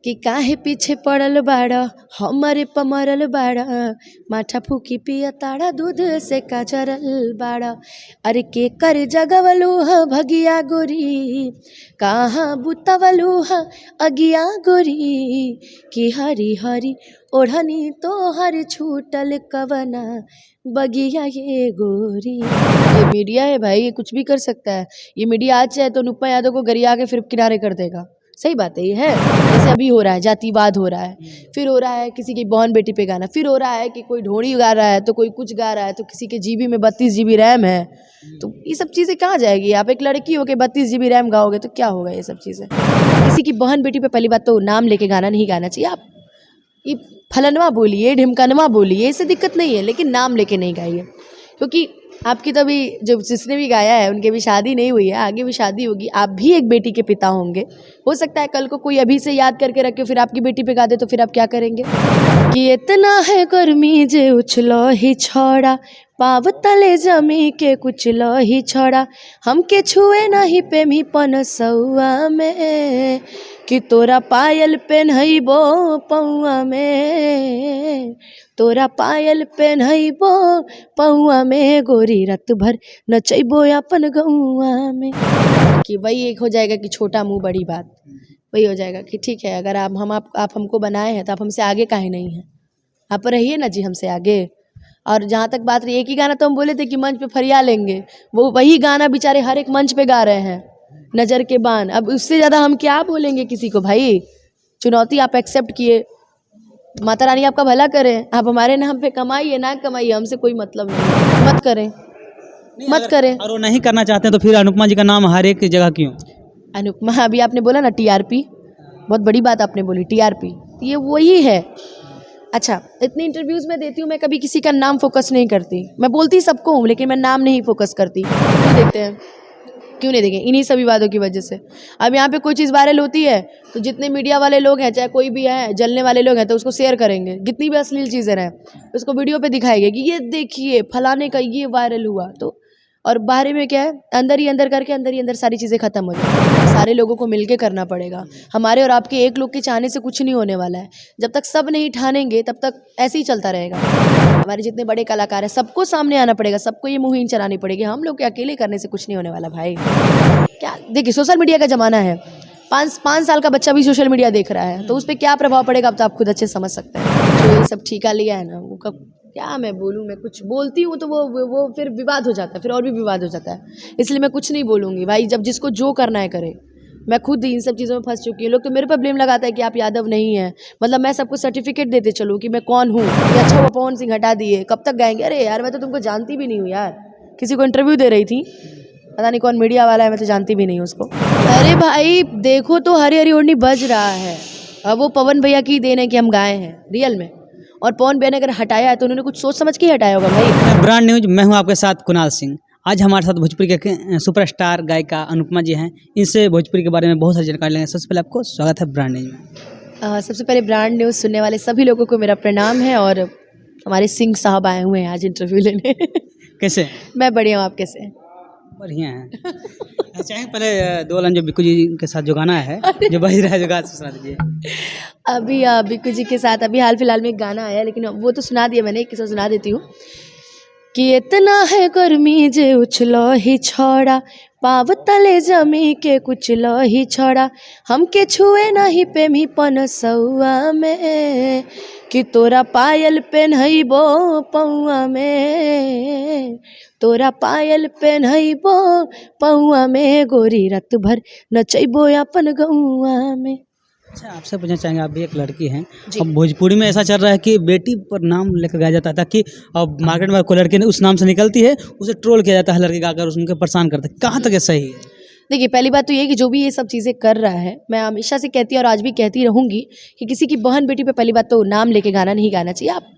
कि काहे पीछे पड़ल बाड़ा हमरे पमरल बाड़ा माथा फूकी पिया ताड़ा दूध से काजरल बाड़ा। अरे के कर जगवलू ह भगिया गोरी कहाँ बुतवलू ह अगिया गोरी कि हरी हरी ओढ़नी तो हर छूटल कवना बगिया ये गोरी। ये मीडिया है भाई, ये कुछ भी कर सकता है। ये मीडिया आज चाहे तो अनुपमा यादव को गरिया के फिर किनारे कर देगा। सही बात है ये है। जैसे अभी हो रहा है जातिवाद हो रहा है, फिर हो रहा है किसी की बहन बेटी पे गाना, फिर हो रहा है कि कोई ढोड़ी गा रहा है तो कोई कुछ गा रहा है, तो किसी के जीबी में 32 GB रैम है, तो ये सब चीज़ें कहाँ जाएगी। आप एक लड़की हो के 32 GB रैम गाओगे तो क्या होगा। ये सब चीज़ें किसी की बहन बेटी पे पहली बात तो नाम लेके गाना नहीं गाना चाहिए। आप ये फलनवा बोलिए ढिमकनवा बोलिए, इससे दिक्कत नहीं है, लेकिन नाम लेके नहीं गाइए। क्योंकि आपकी तो अभी जो जिसने भी गाया है उनकी भी शादी नहीं हुई है, आगे भी शादी होगी, आप भी एक बेटी के पिता होंगे। हो सकता है कल को कोई अभी से याद करके रखे फिर आपकी बेटी पे गा दे, तो फिर आप क्या करेंगे। कि इतना है गर्मी जे उछलो ही छोड़ा पाव तले जमी के कुचलो ही छोड़ा हमके छुए नहीं प्रेमी पनसौआ में कि तोरा पायल पेन्हइबो पौआ में, तोरा पायल पेन्हइबो पौआ में गोरी रात भर नचैबो अपन गौआ में। कि वही एक हो जाएगा कि छोटा मुंह बड़ी बात, वही हो जाएगा कि ठीक है अगर आप हमको बनाए हैं तो आप हमसे आगे काहे नहीं हैं, आप रहिए ना जी हमसे आगे। और जहाँ तक बात रही, एक ही गाना तो हम बोले थे कि मंच पे फरिया लेंगे, वो वही गाना बेचारे हर एक मंच पे गा रहे हैं, नज़र के बान। अब उससे ज़्यादा हम क्या बोलेंगे किसी को भाई। चुनौती आप एक्सेप्ट किए, माता रानी आपका भला करें, आप हमारे नाम पे कमाइए ना कमाइए, हमसे कोई मतलब नहीं, मत करें मत करें। और वो नहीं करना चाहते हैं तो फिर अनुपमा जी का नाम हर एक जगह क्यों। अनुपमा अभी आपने बोला ना TRP, बहुत बड़ी बात आपने बोली TRP, ये वही है। अच्छा इतनी इंटरव्यूज़ में देती हूँ, मैं कभी किसी का नाम फोकस नहीं करती, मैं बोलती सबको हूँ लेकिन मैं नाम नहीं फोकस करती। क्यों देखते हैं, क्यों नहीं देखें, इन्हीं सभी बातों की वजह से। अब यहाँ पे कोई चीज़ वायरल होती है तो जितने मीडिया वाले लोग हैं, चाहे कोई भी है जलने वाले लोग हैं, तो उसको शेयर करेंगे, कितनी भी अश्लील चीज़ें रहें उसको वीडियो पे दिखाएंगे कि ये देखिए फलाने का ये वायरल हुआ। तो और बाहर में क्या है, अंदर ही अंदर करके अंदर ही अंदर सारी चीज़ें ख़त्म हो जाती। सारे लोगों को मिलके करना पड़ेगा, हमारे और आपके एक लोग के चाहने से कुछ नहीं होने वाला है। जब तक सब नहीं ठानेंगे तब तक ऐसे ही चलता रहेगा। हमारे जितने बड़े कलाकार हैं सबको सामने आना पड़ेगा, सबको ये मुहिम चलानी पड़ेगी। हम लोग के अकेले करने से कुछ नहीं होने वाला भाई। क्या देखिए सोशल मीडिया का ज़माना है, 5 साल का बच्चा भी सोशल मीडिया देख रहा है, तो उस पर क्या प्रभाव पड़ेगा अब तो आप खुद अच्छे समझ सकते हैं। जो ये सब ठीका लिया है ना, वो क्या मैं बोलूँ, मैं कुछ बोलती हूँ तो वो फिर विवाद हो जाता है, फिर और भी विवाद हो जाता है, इसलिए मैं कुछ नहीं बोलूँगी भाई। जब जिसको जो करना है करे, मैं खुद इन सब चीज़ों में फंस चुकी हूँ। लोग तो मेरे पर ब्लेम लगाता है कि आप यादव नहीं हैं, मतलब मैं सबको सर्टिफिकेट देते चलूँ कि मैं कौन हूँ, कि अच्छा वो पवन सिंह हटा दिए, कब तक गाएंगे। अरे यार मैं तो तुमको जानती भी नहीं हूँ यार, किसी को इंटरव्यू दे रही थी, पता नहीं कौन मीडिया वाला है, मैं तो जानती भी नहीं हूँ उसको। अरे भाई देखो तो हरी हरी ओढ़नी बज रहा है, अब वो पवन भैया की देन है कि हम गाए हैं रियल में, और पवन भैया ने अगर हटाया है तो उन्होंने कुछ सोच समझ के हटाया होगा भाई। ब्रांड न्यूज, मैं हूं आपके साथ कुणाल सिंह। आज हमारे साथ भोजपुरी के सुपरस्टार गायिका अनुपमा जी हैं, इनसे भोजपुरी के बारे में बहुत सारी जानकारी लेंगे। सबसे पहले आपको स्वागत है ब्रांड न्यूज में। सबसे पहले ब्रांड न्यूज़ सुनने वाले सभी लोगों को मेरा प्रणाम है, और हमारे सिंह साहब आए हुए हैं आज इंटरव्यू लेने। कैसे। मैं बढ़िया हूँ, आप कैसे हैं। बढ़िया है। अच्छा पहले 2 लाइन जो बिक्कू जी के साथ जो गाना है जो बज रहा है, जो गा सुना दीजिए। अभी बिक्कू जी के साथ अभी हाल फिलहाल में एक गाना आया, लेकिन वो तो सुना दिया मैंने, किसी सुना देती हूँ। कि इतना है गर्मी जे उछलो ही छोड़ा पाव तले जमी के कुचलो ही छोड़ा हमके छुए नहीं प्रेमी पनसौआ में कि तोरा पायल पेन्हइबो पौआ में, तोरा पायल पेन्हइबो पौआ में गोरी रात भर नचैबो अपन गौआ में। अच्छा आपसे पूछना चाहेंगे, आप भी एक लड़की हैं, अब भोजपुरी में ऐसा चल रहा है कि बेटी पर नाम लेकर गाया जाता था कि अब मार्केट में कोई लड़की उस नाम से निकलती है उसे ट्रोल किया जाता है, लड़की गाकर उनके परेशान करते हैं, कहाँ तक ये सही है। देखिए पहली बात तो ये कि जो भी ये सब चीज़ें कर रहा है, मैं हमेशा से कहती और आज भी कहती रहूँगी कि किसी की बहन बेटी पे पहली बात तो नाम लेके गाना नहीं गाना चाहिए। आप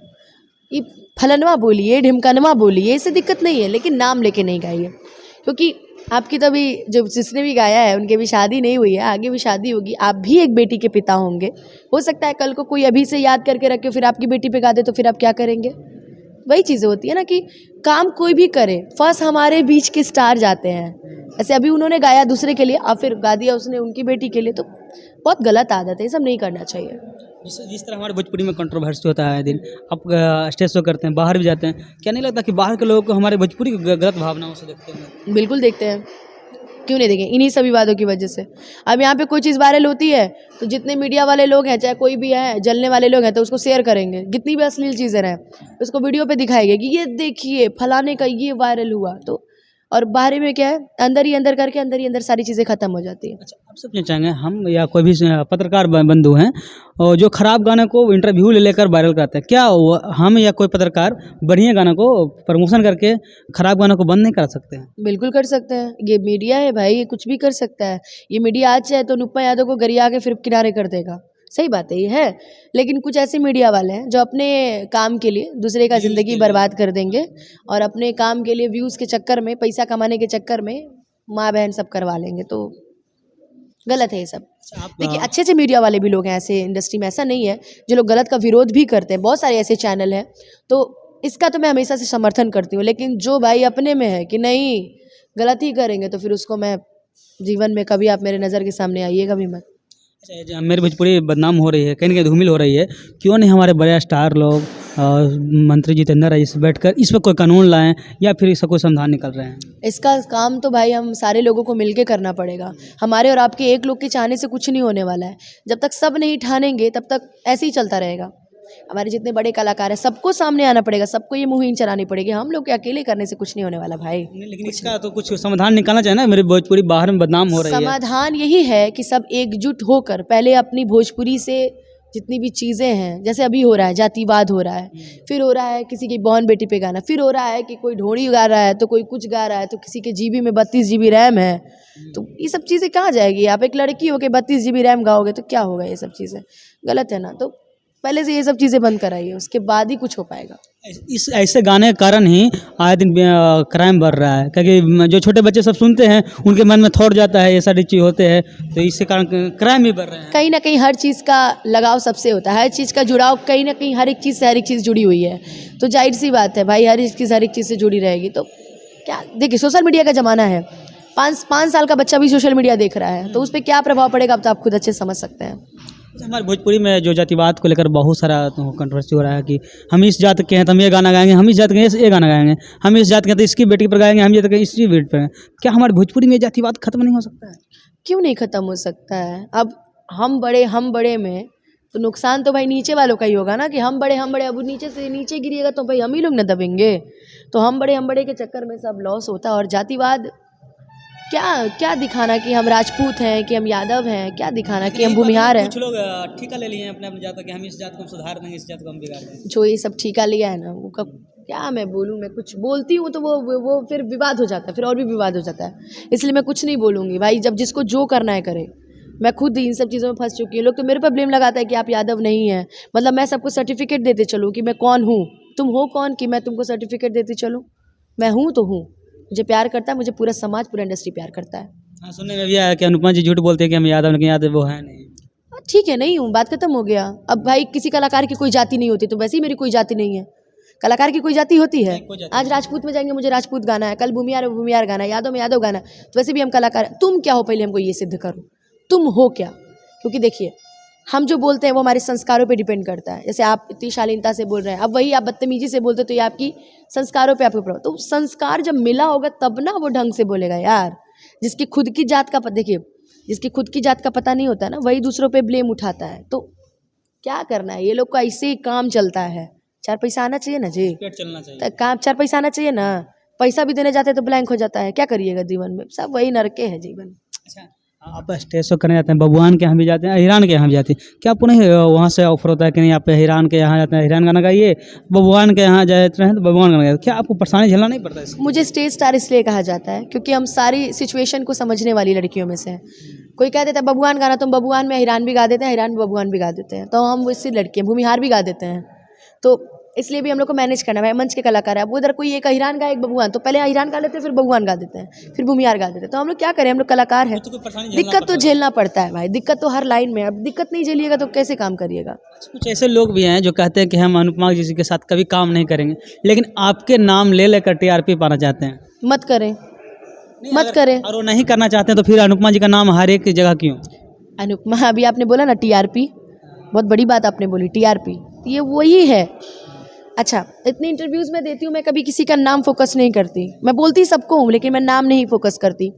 ये फलनवा बोलिए ढिमकनवा बोलिए, इससे दिक्कत नहीं है, लेकिन नाम लेके नहीं गाइए। क्योंकि आपकी तो अभी जो जिसने भी गाया है उनकी भी शादी नहीं हुई है, आगे भी शादी होगी, आप भी एक बेटी के पिता होंगे। हो सकता है कल को कोई अभी से याद करके रखे फिर आपकी बेटी पे गा दे, तो फिर आप क्या करेंगे। वही चीज़ें होती है ना कि काम कोई भी करे, फर्स्ट हमारे बीच के स्टार जाते हैं। ऐसे अभी उन्होंने गाया दूसरे के लिए, अब फिर गा दिया उसने उनकी बेटी के लिए, तो बहुत गलत आदत है, ये सब नहीं करना चाहिए। जिस तरह हमारे भोजपुरी में कंट्रोवर्सी होता है दिन, आप स्टेज शो करते हैं, बाहर भी जाते हैं, क्या नहीं लगता कि बाहर के लोगों को हमारे भोजपुरी की गलत भावनाओं से देखते हैं? बिल्कुल देखते हैं, क्यों नहीं देखें, इन्हीं सभी बातों की वजह से। अब यहाँ पे कोई चीज़ वायरल होती है तो जितने मीडिया वाले लोग हैं, चाहे कोई भी है, जलने वाले लोग हैं, तो उसको शेयर करेंगे, कितनी भी अश्लील चीज़ें रहें उसको वीडियो पे दिखाएंगे कि ये देखिए फलाने का ये वायरल हुआ। तो और बाहर में क्या है, अंदर ही अंदर करके अंदर ही अंदर सारी चीज़ें खत्म हो जाती है। अच्छा, आपसे पूछना चाहेंगे, हम या कोई भी पत्रकार बंधु हैं और जो खराब गाने को इंटरव्यू ले लेकर वायरल करते हैं, क्या हम या कोई पत्रकार बढ़िया गाना को प्रमोशन करके खराब गानों को बंद नहीं कर सकते हैं? बिल्कुल कर सकते हैं, ये मीडिया है भाई, ये कुछ भी कर सकता है। ये मीडिया आज चाहे तो अनुपमा यादव को गरिया के फिर किनारे कर देगा, सही बात है ये है। लेकिन कुछ ऐसे मीडिया वाले हैं जो अपने काम के लिए दूसरे का ज़िंदगी बर्बाद कर देंगे और अपने काम के लिए व्यूज़ के चक्कर में, पैसा कमाने के चक्कर में माँ बहन सब करवा लेंगे, तो गलत है ये सब। देखिए अच्छे अच्छे मीडिया वाले भी लोग हैं ऐसे इंडस्ट्री में, ऐसा नहीं है, जो लोग गलत का विरोध भी करते हैं, बहुत सारे ऐसे चैनल हैं, तो इसका तो मैं हमेशा से समर्थन करती हूँ। लेकिन जो भाई अपने में है कि नहीं गलत ही करेंगे, तो फिर उसको मैं जीवन में कभी आप मेरे नज़र के सामने आइएगा भी मत। अच्छा, जो मेरी भोजपुरी बदनाम हो रही है, कहीं ना कहीं धूमिल हो रही है, क्यों नहीं हमारे बड़े स्टार लोग मंत्री जितेंद्र रईस बैठकर इस पर कोई कानून लाएं या फिर इसका कोई समाधान निकल रहे हैं? इसका काम तो भाई हम सारे लोगों को मिलके करना पड़ेगा। हमारे और आपके एक लोग के चाहने से कुछ नहीं होने वाला है। जब तक सब नहीं ठानेंगे तब तक ऐसे ही चलता रहेगा। हमारे जितने बड़े कलाकार हैं सबको सामने आना पड़ेगा, सबको ये मुहिम चलानी पड़ेगी। हम लोग के अकेले करने से कुछ नहीं होने वाला भाई। लेकिन इसका तो कुछ समाधान निकालना चाहिए ना, मेरी भोजपुरी बाहर में बदनाम हो रही है। समाधान यही है कि सब एकजुट होकर पहले अपनी भोजपुरी से जितनी भी चीज़ें हैं, जैसे अभी हो रहा है जातिवाद हो रहा है, फिर हो रहा है किसी की बहन बेटी पे गाना, फिर हो रहा है कि कोई ढोड़ी गा रहा है तो कोई कुछ गा रहा है, तो किसी के जीबी में 32 GB रैम है, तो ये सब चीज़ें कहाँ जाएगी? आप एक लड़की हो के 32 GB रैम गाओगे तो क्या होगा? ये सब चीज़ें गलत है ना। तो पहले से ये सब चीज़ें बंद कराइए, उसके बाद ही कुछ हो पाएगा। इस ऐसे गाने के कारण ही आए दिन क्राइम बढ़ रहा है, क्योंकि जो छोटे बच्चे सब सुनते हैं उनके मन में थॉट जाता है, ये सारी चीज़ होते हैं, तो इसके कारण क्राइम भी बढ़ रहे हैं। कहीं ना कहीं हर चीज़ का लगाव सबसे होता है, हर चीज़ का जुड़ाव कहीं ना कहीं हर एक चीज़ से हर एक चीज़ जुड़ी हुई है, तो जाहिर सी बात है भाई, हर एक चीज़ से जुड़ी रहेगी। तो क्या देखिए, सोशल मीडिया का ज़माना है, 5 साल का बच्चा भी सोशल मीडिया देख रहा है, तो उस पर क्या प्रभाव पड़ेगा अब तो आप खुद अच्छे समझ सकते हैं। हमारे भोजपुरी में जो जातिवाद को लेकर बहुत सारा कंट्रोवर्सी हो रहा है कि हम इस जात के हैं तो हम ये गाना गाएंगे, हम इस जात के हैं ये गाना गाएंगे, हम इस जात के हैं तो इसकी बेटी पर गाएंगे, हम ये जात के इसकी बेटी पर। क्या हमारे भोजपुरी में जातिवाद खत्म नहीं हो सकता है? क्यों नहीं खत्म हो सकता है? अब हम बड़े में तो नुकसान तो भाई नीचे वालों का ही होगा ना, कि हम बड़े अब नीचे से नीचे गिरिएगा तो भाई हम ही लोग न दबेंगे। तो हम बड़े के चक्कर में सब लॉस होता है। और जातिवाद क्या दिखाना कि हम राजपूत हैं, कि हम यादव हैं, क्या दिखाना कि हम भूमिहार हैं। कुछ लोग ठेका ले लिए हैं अपने जात का कि हम इस जात को सुधार देंगे, इस जात को हम बिगाड़ देंगे। जो ये सब ठेका लिया है ना, वो क्या मैं बोलूँ, मैं कुछ बोलती हूँ तो वो फिर विवाद हो जाता है, फिर और भी विवाद हो जाता है, इसलिए मैं कुछ नहीं बोलूँगी भाई। जब जिसको जो करना है करे। मैं खुद इन सब चीज़ों में फंस चुकी हूँ। लोग तो मेरे पर ब्लेम लगाता है कि आप यादव नहीं हैं, मतलब मैं सबको सर्टिफिकेट देते चलूँ कि मैं कौन हूँ। तुम हो कौन कि मैं तुमको सर्टिफिकेट देती चलूँ? मैं हूँ तो हूँ, मुझे प्यार करता है, मुझे पूरा समाज, पूरा इंडस्ट्री प्यार करता है। हाँ, सुनने में भी आया कि अनुपमा जी झूठ बोलते हैं कि हम यादव, लेकिन यादव वो है नहीं। ठीक है, नहीं हूँ, बात खत्म हो गया। अब भाई किसी कलाकार की कोई जाति नहीं होती, तो वैसे ही मेरी कोई जाति नहीं है। कलाकार की कोई जाति होती है? आज राजपूत में जाएंगे, मुझे राजपूत गाना है, कल भूमिहार में भूमिहार गाना है, यादव में यादव गाना है, तो वैसे भी हम कलाकार। तुम क्या हो पहले हमको ये सिद्ध करो, तुम हो क्या? क्योंकि देखिए, हम जो बोलते हैं वो हमारे संस्कारों पे डिपेंड करता है। जैसे आप इतनी शालीनता से बोल रहे हैं, अब वही आप बदतमीजी से बोलते तो ये आपकी संस्कारों पे आपको प्रभाव। तो संस्कार जब मिला होगा तब ना वो ढंग से बोलेगा यार। जिसकी खुद की जात का देखिए, जिसकी खुद की जात का पता नहीं होता ना, वही दूसरों पे ब्लेम उठाता है। तो क्या करना है, ये लोग का ऐसे ही काम चलता है। 4 पैसा आना चाहिए ना जी, पेट चलना चाहिए, काम 4 पैसा आना चाहिए ना। पैसा भी देने जाते हैं तो ब्लैंक हो जाता है, क्या करिएगा जीवन में, सब वही नरके है जीवन। अच्छा, आप स्टेज शो करने जाते हैं, बबुआन के यहाँ भी जाते हैं, हिरान के यहाँ भी जाते हैं, क्या आपको नहीं वहाँ से ऑफर होता है कि नहीं आप हिरान के यहाँ जाते हैं, हिरान गाना गाइए, बबुआन के यहाँ जाते हैं तो बबुआन गाना गाइए? क्या आपको परेशानी झेलना नहीं पड़ता है? मुझे स्टेज स्टार इसलिए कहा जाता है क्योंकि हम सारी सिचुएशन को समझने वाली लड़कियों में से हैं। कोई कह देता है बबुआन गाना, तो हम बबुआन में हिरान भी गा देते हैं, हिरान में बबुआन भी गा देते हैं, तो हम इससे लड़के हैं, भूमिहार भी गा देते हैं। तो इसलिए भी हम लोग को मैनेज करना है। मंच के कलाकार है, अब उधर कोई एक हिरान गा, एक बबुआन, तो पहले हिरान गा लेते हैं, फिर बबुआन गा देते हैं, फिर भूमिहार गा देते हैं। तो हम लोग क्या करें, हम लोग कलाकार हैं, दिक्कत तो झेलना पड़ता है भाई, दिक्कत तो हर लाइन में। अब दिक्कत नहीं झेलिएगा तो कैसे काम करिएगा? कुछ ऐसे लोग भी हैं जो कहते हैं कि हम अनुपमा जी के साथ कभी काम नहीं करेंगे, लेकिन आपके नाम ले लेकर TRP पाना चाहते हैं। मत करें, मत करें। और वो नहीं करना चाहते हैं तो फिर अनुपमा जी का नाम हर एक जगह क्यों? अनुपमा, अभी आपने बोला ना टीआरपी, बहुत बड़ी बात आपने बोली, टीआरपी ये वही है। अच्छा, इतने इंटरव्यूज़ में देती हूँ, मैं कभी किसी का नाम फोकस नहीं करती, मैं बोलती सबको हूँ लेकिन मैं नाम नहीं फोकस करती।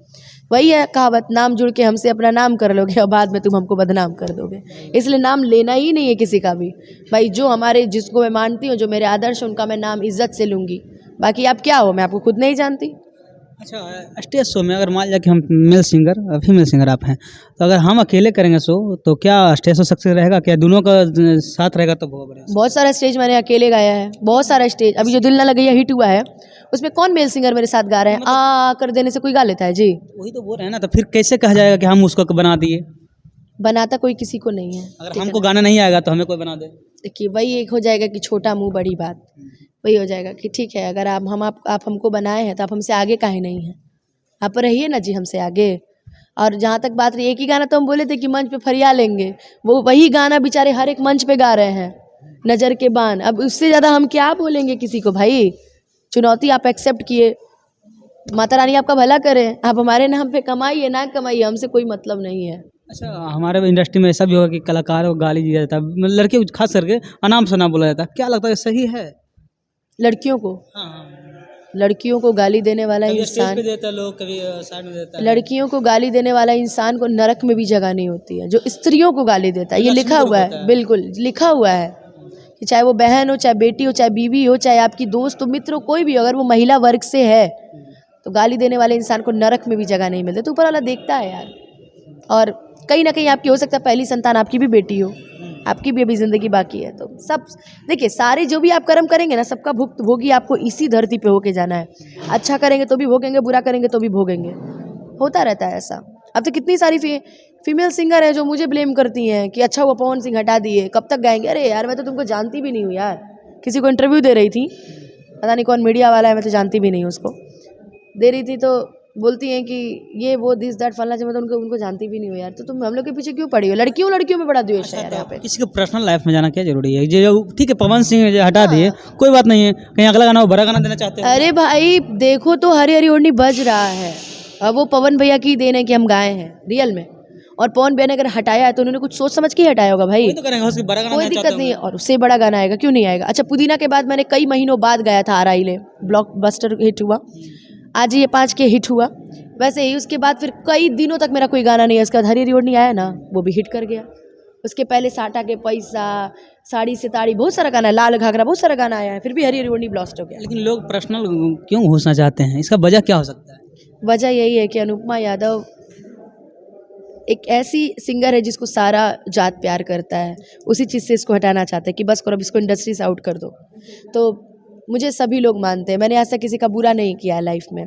वही है कहावत, नाम जुड़ के हमसे अपना नाम कर लोगे और बाद में तुम हमको बदनाम कर दोगे, इसलिए नाम लेना ही नहीं है किसी का भी। भाई जो हमारे, जिसको मैं मानती हूँ, जो मेरे आदर्श, उनका मैं नाम इज्जत से लूँगी। बाकी आप क्या हो, मैं आपको खुद नहीं जानती। अच्छा, स्टेज शो में अगर मान लिया कि हम मेल सिंगर फीमेल सिंगर आप हैं, तो अगर हम अकेले करेंगे शो तो क्या स्टेज शो सक्सेस रहेगा? क्या दोनों का साथ रहेगा तो बहुत बढ़िया। बहुत सारा स्टेज मैंने अकेले गाया है, बहुत सारा स्टेज। अभी जो दिल ना लगे हिट हुआ है, उसमें कौन मेल सिंगर मेरे साथ गा रहे हैं? आ कर देने से कोई गा लेता है जी? वही तो बोल रहे हैं ना, तो फिर कैसे कहा जाएगा कि हम उसको बना दिए? बनाता कोई किसी को नहीं है। अगर हमको गाना नहीं आएगा तो हमें कोई बना दे? देखिए, वही एक हो जाएगा कि छोटा मुंह बड़ी बात। वही हो जाएगा कि ठीक है, अगर आप हमको बनाए हैं तो आप हमसे आगे काहे नहीं हैं? आप रहिए ना जी हमसे आगे। और जहाँ तक बात रही, एक ही गाना तो हम बोले थे कि मंच पे फरिया लेंगे, वो वही गाना बेचारे हर एक मंच पे गा रहे हैं, नज़र के बान। अब उससे ज़्यादा हम क्या बोलेंगे किसी को? भाई चुनौती आप एक्सेप्ट किए, माता रानी आपका भला करें, आप हमारे नाम पे कमाइए ना कमाइए, हमसे कोई मतलब नहीं है। अच्छा, हमारे इंडस्ट्री में ऐसा भी होगा कि कलाकार को गाली दिया जाता है, मतलब लड़के को खास करके अनाम शनाम बोला जाता है, क्या लगता है सही है? लड़कियों को हाँ, लड़कियों को गाली देने वाला कभी स्टेज इंसान, पे देता है लोग, कभी साइड में देता है। लड़कियों को गाली देने वाला इंसान को नरक में भी जगह नहीं होती है। जो स्त्रियों को गाली देता है, ये लक्ष्मी लिखा को हुआ होता है, है। बिल्कुल लिखा हुआ है कि चाहे वो बहन हो, चाहे बेटी हो, चाहे बीवी हो, चाहे आपकी दोस्त हो, मित्र हो, कोई भी हो, अगर वो महिला वर्ग से है तो गाली देने वाले इंसान को नरक में भी जगह नहीं मिलती। तो ऊपर वाला देखता है यार। और कहीं ना कहीं आपकी हो सकता है पहली संतान आपकी भी बेटी हो, आपकी भी अभी ज़िंदगी बाकी है। तो सब देखिए, सारे जो भी आप कर्म करेंगे ना, सबका भुक्त भोगी आपको इसी धरती पे होके जाना है। अच्छा करेंगे तो भी भोगेंगे, बुरा करेंगे तो भी भोगेंगे, होता रहता है ऐसा। अब तो कितनी सारी फीमेल सिंगर है जो मुझे ब्लेम करती हैं कि अच्छा हुआ पवन सिंह हटा दिए, कब तक गाएंगे। अरे यार, मैं तो तुमको जानती भी नहीं हूँ यार। किसी को इंटरव्यू दे रही थी, पता नहीं कौन मीडिया वाला है, मैं तो जानती भी नहीं हूँ उसको, दे रही थी तो बोलती हैं कि ये वो दिस दैट फलना चाहिए, मैं तो उनको जानती भी नहीं हूँ यार। तो तुम हम लोग के पीछे क्यों पड़ी हो? लड़कियों में बड़ा द्वेष है यार यहाँ पे। किसी के पर्सनल लाइफ में जाना क्या जरूरी है? जो ठीक है, पवन सिंह जो हटा दिए कोई बात नहीं है, कहीं अगला गाना वो बड़ा गाना देना चाहते हैं। अरे भाई देखो तो हरी हरी ओढ़नी बज रहा है, अब वो पवन भैया की देन है कि हम गाए हैं रियल में। और पवन भैया ने अगर हटाया है तो उन्होंने कुछ सोच समझ के ही हटाया होगा भाई, वही तो करेंगे, उसके बड़ा गाना कोई देना दिक्कत चाहते नहीं है। होंगे। और उससे बड़ा गाना आएगा, क्यों नहीं आएगा? अच्छा, पुदीना के बाद मैंने कई महीनों बाद गाया था आराइले, ब्लॉकबस्टर हिट हुआ, आज ये 5 के हिट हुआ। वैसे ही उसके बाद फिर कई दिनों तक मेरा कोई गाना नहीं है। उसके बाद हरी रिओड नहीं आया ना, वो भी हिट कर गया। उसके पहले साटा के पैसा, साड़ी से ताड़ी, बहुत सारा गाना है, लाल घाघरा, बहुत सारा गाना आया है, फिर भी हरी रिओड नहीं ब्लास्ट हो गया। लेकिन लोग पर्सनल क्यों घुसना चाहते हैं? इसका वजह क्या हो सकता है? वजह यही है कि अनुपमा यादव एक ऐसी सिंगर है जिसको सारा जात प्यार करता है, उसी चीज़ से इसको हटाना चाहते हैं कि बस करो, अब इसको इंडस्ट्री से आउट कर दो। तो मुझे सभी लोग मानते हैं, मैंने आज तक किसी का बुरा नहीं किया है लाइफ में,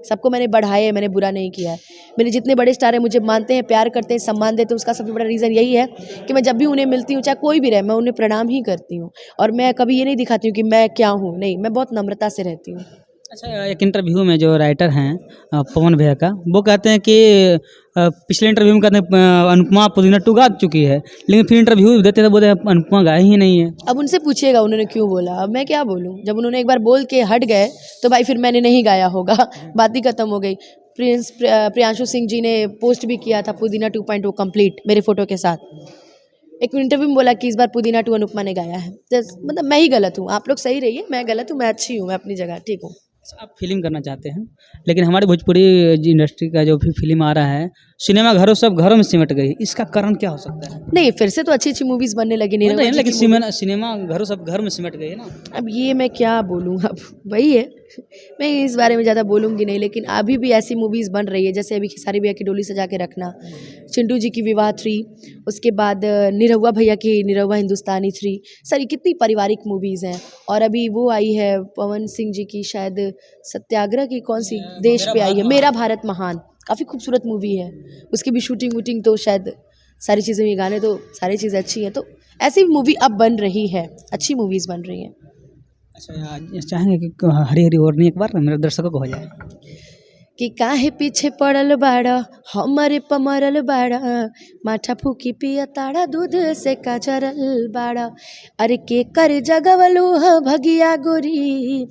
सबको मैंने बढ़ाया है, मैंने बुरा नहीं किया है। मेरे जितने बड़े स्टार हैं मुझे मानते हैं, प्यार करते हैं, सम्मान देते हैं। उसका सबसे बड़ा रीज़न यही है कि मैं जब भी उन्हें मिलती हूँ, चाहे कोई भी रहे, मैं उन्हें प्रणाम ही करती हूँ। और मैं कभी ये नहीं दिखाती हूँ कि मैं क्या हूँ, नहीं, मैं बहुत नम्रता से रहती हूँ। अच्छा, एक इंटरव्यू में जो राइटर हैं पवन भैया का, वो कहते हैं कि पिछले इंटरव्यू में कहते हैं अनुपमा पुदीना 2 गा चुकी है, लेकिन फिर इंटरव्यू देते थे बोलते हैं अनुपमा गाई ही नहीं है। अब उनसे पूछिएगा उन्होंने क्यों बोला, अब मैं क्या बोलूँ। जब उन्होंने एक बार बोल के हट गए तो भाई फिर मैंने नहीं गाया होगा, बात ही खत्म हो गई। प्रियांशु सिंह जी ने पोस्ट भी किया था पुदीना 2.0 कंप्लीट मेरे फोटो के साथ। एक इंटरव्यू में बोला कि इस बार पुदीना 2 अनुपमा ने गाया है। मतलब मैं ही गलत हूँ, आप लोग सही रहिए, मैं गलत हूँ, मैं अच्छी हूँ, मैं अपनी जगह ठीक हूँ। आप फिल्म करना चाहते हैं, लेकिन हमारे भोजपुरी इंडस्ट्री का जो भी फिल्म आ रहा है, सिनेमा घरों सब घरों में सिमट गई, इसका कारण क्या हो सकता है? नहीं, फिर से तो अच्छी अच्छी मूवीज़ बनने लगी, नहीं नहीं, लेकिन सिनेमा घरों सब घर में सिमट गई है ना। अब ये मैं क्या बोलूँ, अब वही है, मैं इस बारे में ज़्यादा बोलूँगी नहीं। लेकिन अभी भी ऐसी मूवीज़ बन रही है, जैसे अभी खेसारी भैया की डोली सजा के रखना, चिंटू जी की विवाह 3, उसके बाद निरहुआ भैया की निरहुआ हिंदुस्तानी 3, सारी कितनी पारिवारिक मूवीज़ हैं। और अभी वो आई है पवन सिंह जी की, शायद सत्याग्रह की कौन सी देश पे आई है, मेरा भारत महान, काफ़ी खूबसूरत मूवी है। उसकी भी शूटिंग वूटिंग तो शायद सारी चीज़ें, ये गाने तो सारी चीज़ें अच्छी हैं। तो ऐसी मूवी अब बन रही है, अच्छी मूवीज़ बन रही हैं। अच्छा, चाहेंगे कि हरी हरी ओढ़नी एक बार मेरे दर्शकों को हो जाए? कि काहे पीछे पड़ल बाड़ा हमारे पमरल बाड़ा माठा फूकी पिया ताड़ा दूध से काजरल बाड़ा अरे के कर जगवलू ह भगिया गोरी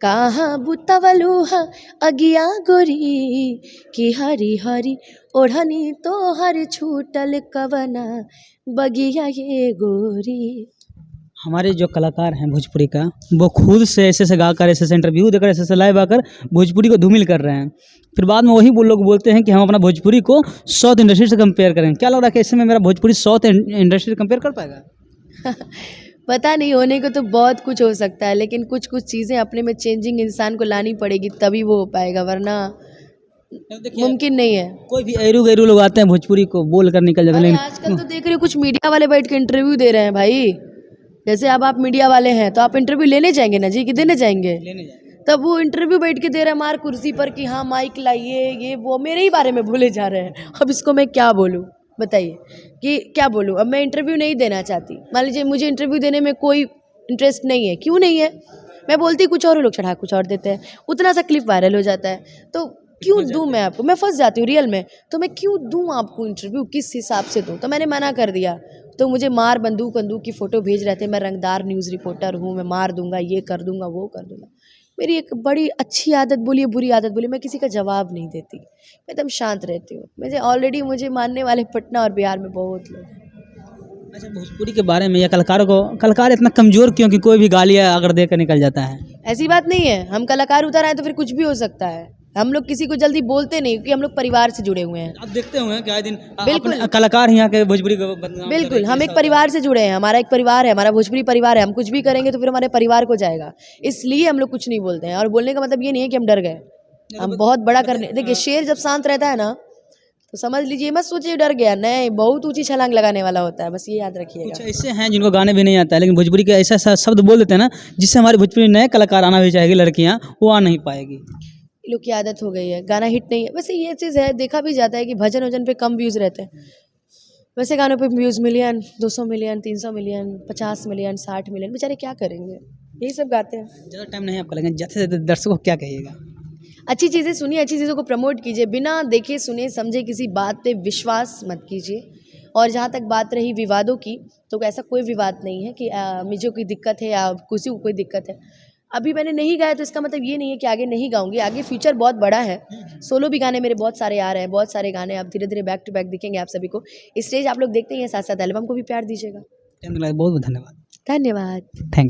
कहाँ बुतवलू ह अगिया गोरी कि हरी हरी ओढ़नी तो हर छूटल कवना बगिया ये गोरी। हमारे जो कलाकार हैं भोजपुरी का, वो खुद से ऐसे गाकर, ऐसे इंटरव्यू देकर, ऐसे लाइव आकर भोजपुरी को धूमिल कर रहे हैं। फिर बाद में वही वो लोग बोलते हैं कि हम अपना भोजपुरी को साउथ इंडस्ट्री से कंपेयर करें। क्या लग रहा है कि ऐसे में मेरा भोजपुरी साउथ इंडस्ट्री से कंपेयर कर पाएगा? पता नहीं, होने को तो बहुत कुछ हो सकता है, लेकिन कुछ कुछ चीज़ें अपने में चेंजिंग इंसान को लानी पड़ेगी, तभी वो हो पाएगा, वरना मुमकिन नहीं है। कोई भी एरू गैरू लोग आते हैं भोजपुरी को बोल कर निकल जाते हैं, अरे लेकिन आजकल तो देख रहे हो कुछ मीडिया वाले बैठ के इंटरव्यू दे रहे हैं भाई। जैसे अब आप मीडिया वाले हैं तो आप इंटरव्यू लेने जाएंगे ना जी, कि देने जाएंगे? लेने जाएंगे। तब वो इंटरव्यू बैठ के दे रहा है मार कुर्सी पर कि हाँ माइक लाइए, ये वो मेरे ही बारे में भूले जा रहे हैं। अब इसको मैं क्या बोलूँ, बताइए कि क्या बोलूँ? अब मैं इंटरव्यू नहीं देना चाहती, मान लीजिए मुझे इंटरव्यू देने में कोई इंटरेस्ट नहीं है, क्यों नहीं है? मैं बोलती कुछ और, लोग चढ़ा कुछ और देते हैं, उतना सा क्लिप वायरल हो जाता है, तो क्यों दूँ मैं आपको? मैं फंस जाती हूँ रियल में, तो मैं क्यों दूँ आपको इंटरव्यू, किस हिसाब से दूँ? तो मैंने मना कर दिया। तो मुझे मार बंदूक की फ़ोटो भेज रहे थे, मैं रंगदार न्यूज़ रिपोर्टर हूँ, मैं मार दूंगा, ये कर दूंगा, वो कर दूंगा। मेरी एक बड़ी अच्छी आदत बोलिए, बुरी आदत बोलिए, मैं किसी का जवाब नहीं देती, मैं एकदम शांत रहती हूँ। मुझे मानने वाले पटना और बिहार में बहुत लोग हैं। अच्छा, भोजपुरी के बारे में या कलाकार इतना कमज़ोर क्यों कि कोई भी गालियाँ अगर देकर निकल जाता है? ऐसी बात नहीं है, हम कलाकार उतर आए तो फिर कुछ भी हो सकता है। हम लोग किसी को जल्दी बोलते नहीं, क्योंकि हम लोग परिवार से जुड़े हुए हैं। आप देखते होंगे कि आए दिन बिल्कुल। अपने कलाकार ही यहाँ के भोजपुरी को बदनाम कर रहे बिल्कुल, हैं, हम ऐसा एक होता है। परिवार से जुड़े हैं, हमारा एक परिवार है, हमारा भोजपुरी परिवार है। हम कुछ भी करेंगे तो फिर हमारे परिवार को जाएगा, इसलिए हम लोग कुछ नहीं बोलते हैं। और बोलने का मतलब ये नहीं है कि हम डर गए, हम बहुत बड़ा करने, देखिए शेर जब शांत रहता है ना, तो समझ लीजिए, मत सोचिए डर गया, नहीं, बहुत ऊंची छलांग लगाने वाला होता है, बस ये याद रखिएगा। कुछ ऐसे हैं जिनको गाने भी नहीं आता है, लेकिन भोजपुरी के ऐसा ऐसा शब्द बोल देते हैं ना, जिससे हमारे भोजपुरी नए कलाकार आना भी चाहेगी, लड़कियाँ वो आ नहीं पाएगी। ये लोग की आदत हो गई है, गाना हिट नहीं है। वैसे ये चीज़ है, देखा भी जाता है कि भजन वजन पे कम व्यूज़ रहते हैं, वैसे गानों पे views million, 200 million, 300 million, 50 million, 60 million, बेचारे क्या करेंगे, यही सब गाते हैं। ज़्यादा टाइम नहीं आपका, लेकिन ज़्यादा से ज़्यादा दर्शकों को क्या कहिएगा? अच्छी चीज़ें सुनिए, अच्छी चीज़ों को प्रमोट कीजिए, बिना देखे सुने समझे किसी बात पे विश्वास मत कीजिए। और जहाँ तक बात रही विवादों की, तो ऐसा कोई विवाद नहीं है कि मुझे कोई दिक्कत है या किसी को कोई दिक्कत है। अभी मैंने नहीं गाया तो इसका मतलब ये नहीं है कि आगे नहीं गाऊंगी, आगे फ्यूचर बहुत बड़ा है। सोलो भी गाने मेरे बहुत सारे आ रहे हैं, बहुत सारे गाने आप धीरे धीरे बैक टू बैक दिखेंगे आप सभी को। स्टेज आप लोग देखते ही हैं, साथ साथ एल्बम को भी प्यार दीजिएगा। बहुत बहुत धन्यवाद। धन्यवाद। Thank you.